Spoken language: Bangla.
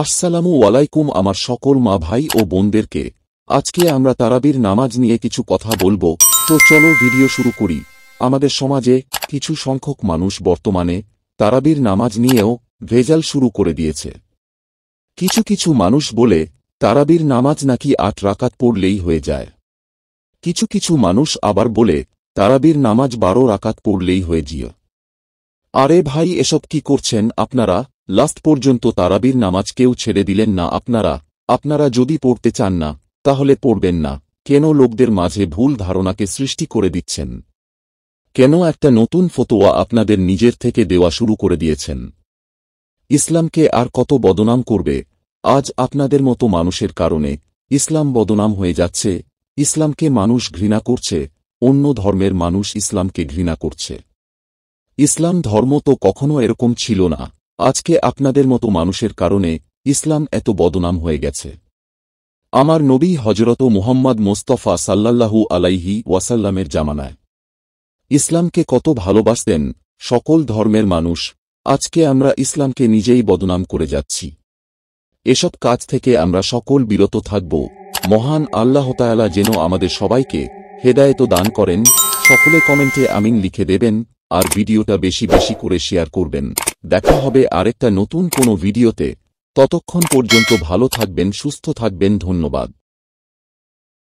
আসসালামু আলাইকুম আমার সকল মা ভাই ও বোনদেরকে। আজকে আমরা তারাবির নামাজ নিয়ে কিছু কথা বলবো। তো চলো ভিডিও শুরু করি। আমাদের সমাজে কিছু সংখ্যক মানুষ বর্তমানে তারাবির নামাজ নিয়েও ভেজাল শুরু করে দিয়েছে। কিছু কিছু মানুষ বলে তারাবির নামাজ নাকি ৮ রাকাত পড়লেই হয়ে যায়। কিছু কিছু মানুষ আবার বলে তারাবির নামাজ ১২ রাকাত পড়লেই হয়ে যায়। আরে ভাই, এসব কি করছেন আপনারা? লাস্ট পর্যন্ত তারাবির নামাজ কেউ ছেড়ে দিলেন না। আপনারা যদি পড়তে চান না তাহলে পড়বেন না। কেন লোকদের মাঝে ভুল ধারণাকে সৃষ্টি করে দিচ্ছেন? কেন একটা নতুন ফতোয়া আপনাদের নিজের থেকে দেওয়া শুরু করে দিয়েছেন? ইসলামকে আর কত বদনাম করবে? আজ আপনাদের মতো মানুষের কারণে ইসলাম বদনাম হয়ে যাচ্ছে। ইসলামকে মানুষ ঘৃণা করছে, অন্য ধর্মের মানুষ ইসলামকে ঘৃণা করছে। ইসলাম ধর্ম তো কখনো এরকম ছিল না। আজকে আপনাদের মতো মানুষের কারণে ইসলাম এত বদনাম হয়ে গেছে। আমার নবী হযরত মুহাম্মদ মোস্তফা সাল্লাল্লাহু আলাইহি ওয়াসাল্লামের জামানায় ইসলামকে কত ভালোবাসতেন সকল ধর্মের মানুষ। আজকে আমরা ইসলামকে নিজেই বদনাম করে যাচ্ছি। এসব কাজ থেকে আমরা সকল বিরত থাকব। মহান আল্লাহ তাআলা যেন আমাদের সবাইকে হেদায়েত দান করেন। সকলে কমেন্টে আমিন লিখে দেবেন আর ভিডিওটা বেশি বেশি করে শেয়ার করবেন। দেখা হবে আরেকটা নতুন কোনো ভিডিওতে। ততক্ষণ পর্যন্ত ভালো থাকবেন, সুস্থ থাকবেন। ধন্যবাদ।